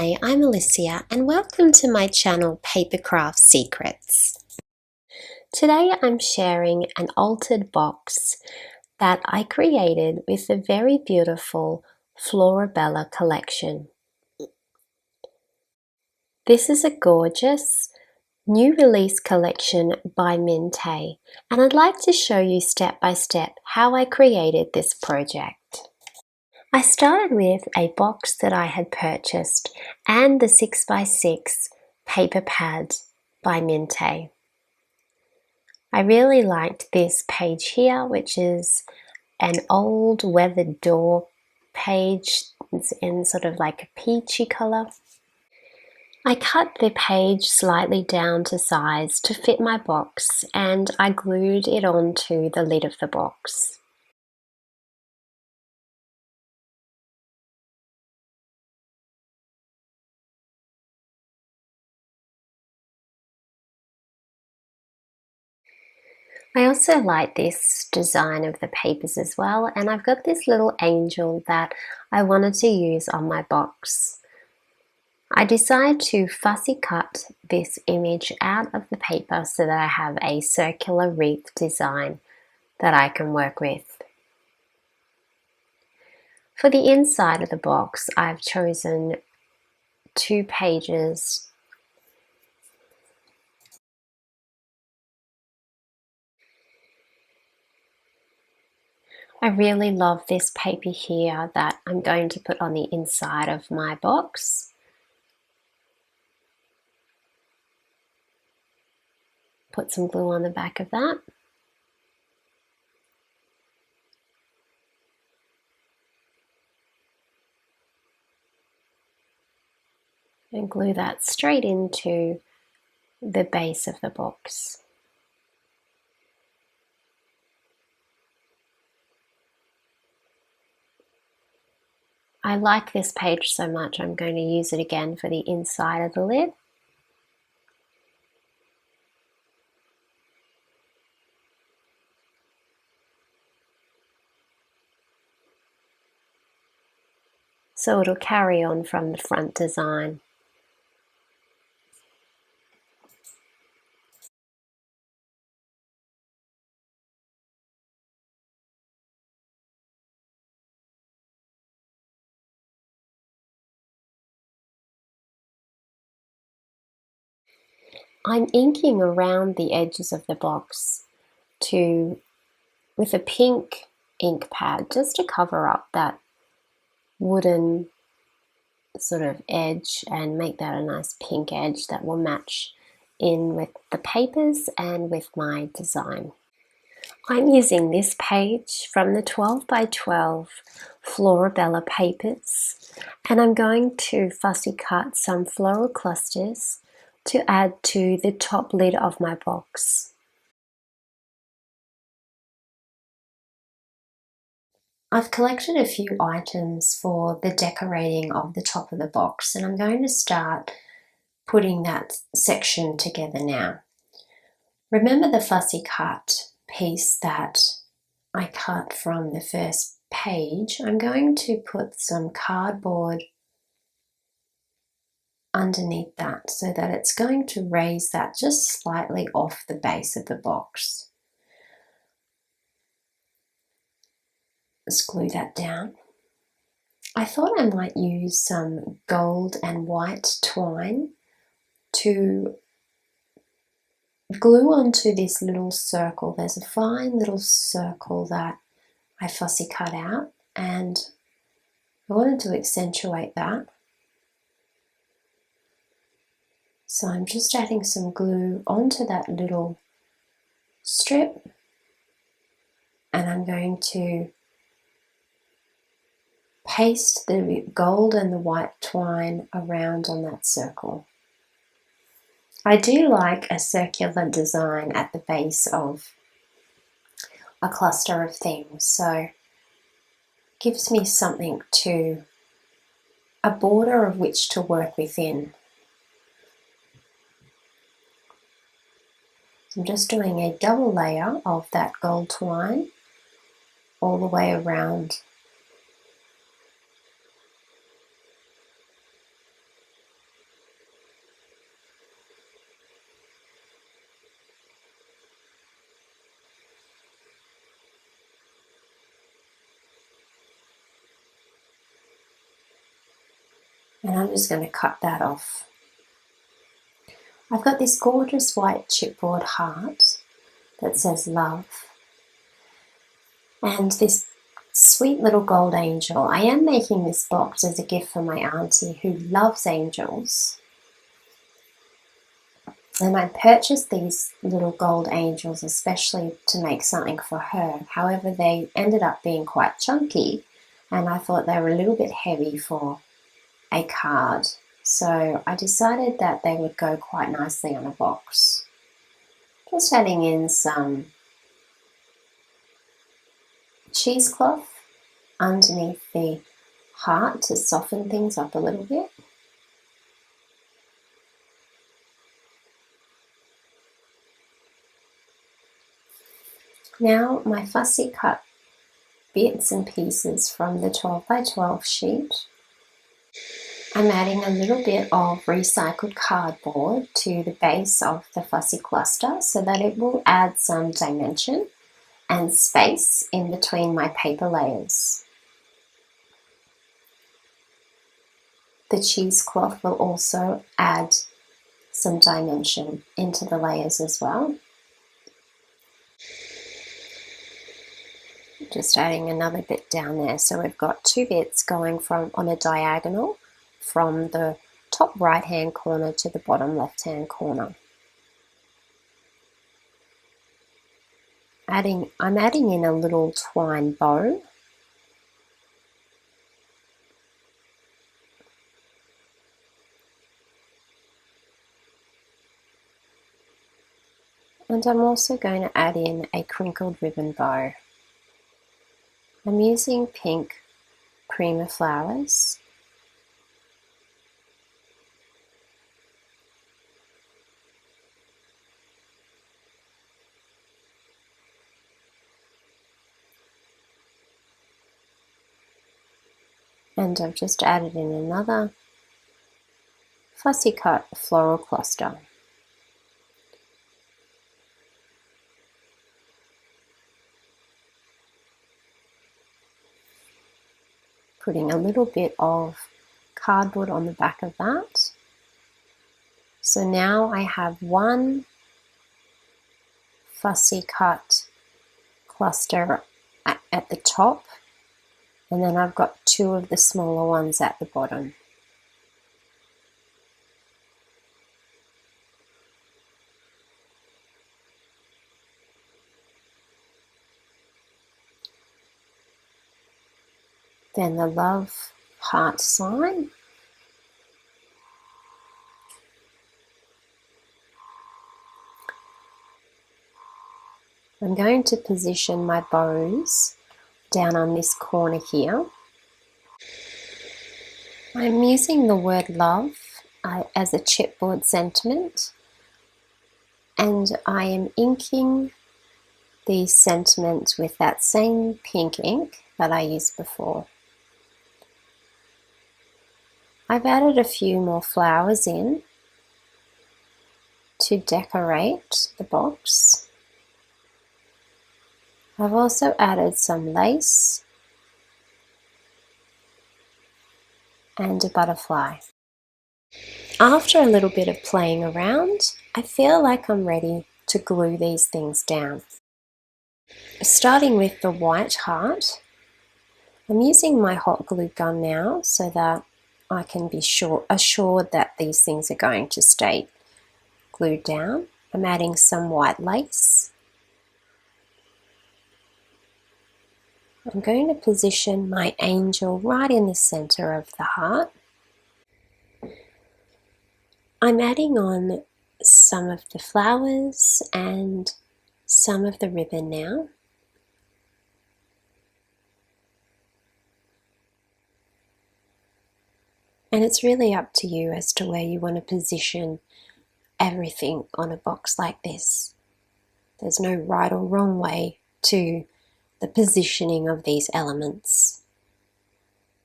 Hi, I'm Alicia and welcome to my channel Papercraft Secrets. Today I'm sharing an altered box that I created with the very beautiful Florabella collection. This is a gorgeous new release collection by Mintay, and I'd like to show you step by step how I created this project. I started with a box that I had purchased and the 6x6 paper pad by Mintay. I really liked this page here, which is an old weathered door page. It's in sort of like a peachy colour. I cut the page slightly down to size to fit my box and I glued it onto the lid of the box. I also like this design of the papers as well, and I've got this little angel that I wanted to use on my box. I decided to fussy cut this image out of the paper so that I have a circular wreath design that I can work with. For the inside of the box, I've chosen 2 pages . I really love this paper here that I'm going to put on the inside of my box. Put some glue on the back of that. And glue that straight into the base of the box. I like this page so much I'm going to use it again for the inside of the lid. So it'll carry on from the front design. I'm inking around the edges of the box with a pink ink pad just to cover up that wooden sort of edge and make that a nice pink edge that will match in with the papers and with my design. I'm using this page from the 12 by 12 Florabella papers, and I'm going to fussy cut some floral clusters to add to the top lid of my box. I've collected a few items for the decorating of the top of the box, and I'm going to start putting that section together now. Remember the fussy cut piece that I cut from the first page? I'm going to put some cardboard underneath that so that it's going to raise that just slightly off the base of the box. Let's glue that down. I thought I might use some gold and white twine to glue onto this little circle. There's a fine little circle that I fussy cut out, and I wanted to accentuate that. So I'm just adding some glue onto that little strip, and I'm going to paste the gold and the white twine around on that circle. I do like a circular design at the base of a cluster of things, so it gives me something a border of which to work within. I'm just doing a double layer of that gold twine all the way around And I'm just going to cut that off. I've got this gorgeous white chipboard heart that says love, and this sweet little gold angel. I am making this box as a gift for my auntie who loves angels. And I purchased these little gold angels especially to make something for her. However, they ended up being quite chunky, and I thought they were a little bit heavy for a card. So I decided that they would go quite nicely on a box. Just adding in some cheesecloth underneath the heart to soften things up a little bit. Now my fussy cut bits and pieces from the 12 by 12 sheet. I'm adding a little bit of recycled cardboard to the base of the fussy cluster so that it will add some dimension and space in between my paper layers. The cheesecloth will also add some dimension into the layers as well. Just adding another bit down there. So we've got two bits going from on a diagonal from the top right hand corner to the bottom left hand corner. I'm adding in a little twine bow. And I'm also going to add in a crinkled ribbon bow. I'm using pink creamer flowers. And I've just added in another fussy cut floral cluster. Putting a little bit of cardboard on the back of that. So now I have one fussy cut cluster at the top, and then I've got two of the smaller ones at the bottom. Then the love heart sign. I'm going to position my bows down on this corner here. I'm using the word love as a chipboard sentiment, and I am inking the sentiment with that same pink ink that I used before. I've added a few more flowers in to decorate the box. I've also added some lace and a butterfly. After a little bit of playing around, I feel like I'm ready to glue these things down. Starting with the white heart, I'm using my hot glue gun now so that I can be assured that these things are going to stay glued down. I'm adding some white lace. I'm going to position my angel right in the center of the heart. I'm adding on some of the flowers and some of the ribbon now. And it's really up to you as to where you want to position everything on a box like this. There's no right or wrong way to the positioning of these elements.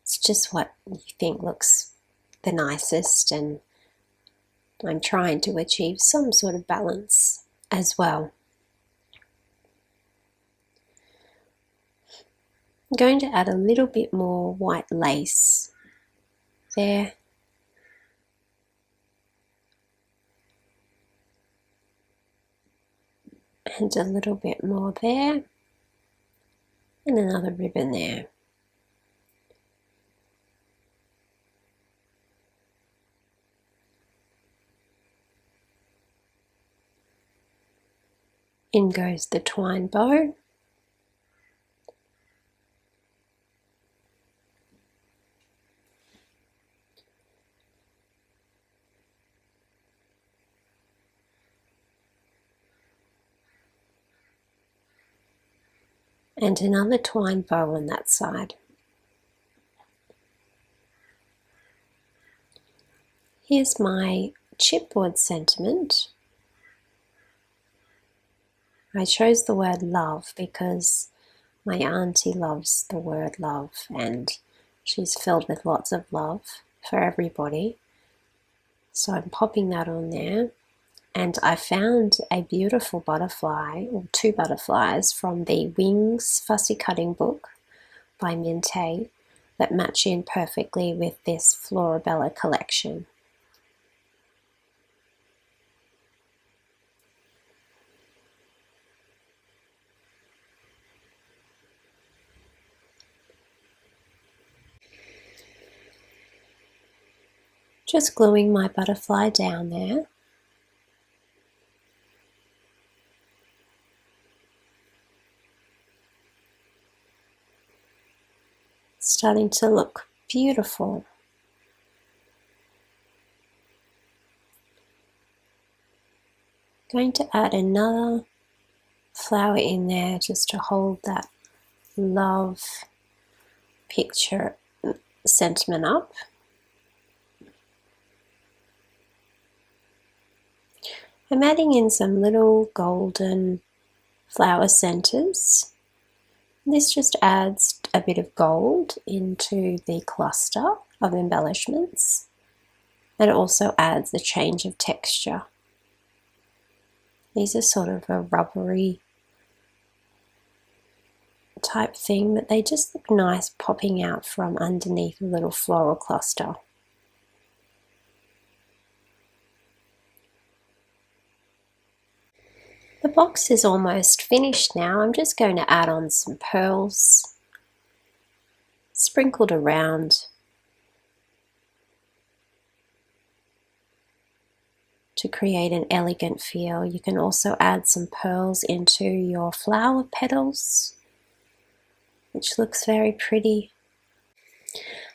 It's just what you think looks the nicest, and I'm trying to achieve some sort of balance as well. I'm going to add a little bit more white lace there And a little bit more there, and another ribbon there. In goes the twine bow. And another twine bow on that side. Here's my chipboard sentiment. I chose the word love because my auntie loves the word love, and she's filled with lots of love for everybody. So I'm popping that on there. And I found a beautiful butterfly, or two butterflies, from the Wings Fussy Cutting book by Mintay that match in perfectly with this Florabella collection. Just gluing my butterfly down there. It's starting to look beautiful. Going to add another flower in there just to hold that love picture sentiment up. I'm adding in some little golden flower centers. This just adds a bit of gold into the cluster of embellishments, and it also adds a change of texture. These are sort of a rubbery type thing, but they just look nice popping out from underneath a little floral cluster. The box is almost finished now. I'm just going to add on some pearls sprinkled around to create an elegant feel. You can also add some pearls into your flower petals, which looks very pretty.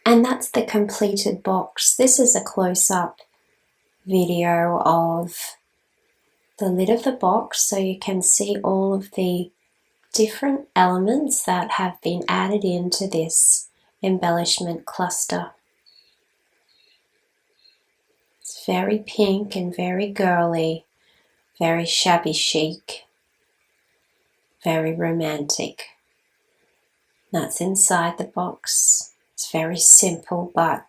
And that's the completed box. This is a close-up video of the lid of the box, so you can see all of the different elements that have been added into this embellishment cluster. It's very pink and very girly, very shabby chic, very romantic. That's inside the box. It's very simple, but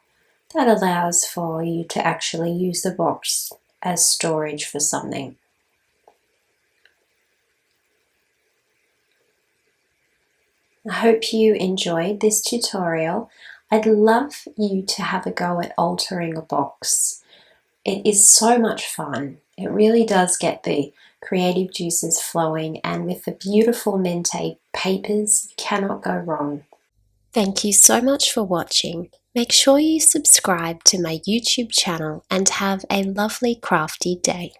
that allows for you to actually use the box as storage for something. I hope you enjoyed this tutorial. I'd love you to have a go at altering a box. It is so much fun. It really does get the creative juices flowing, and with the beautiful Mintay papers, you cannot go wrong. Thank you so much for watching. Make sure you subscribe to my YouTube channel and have a lovely crafty day.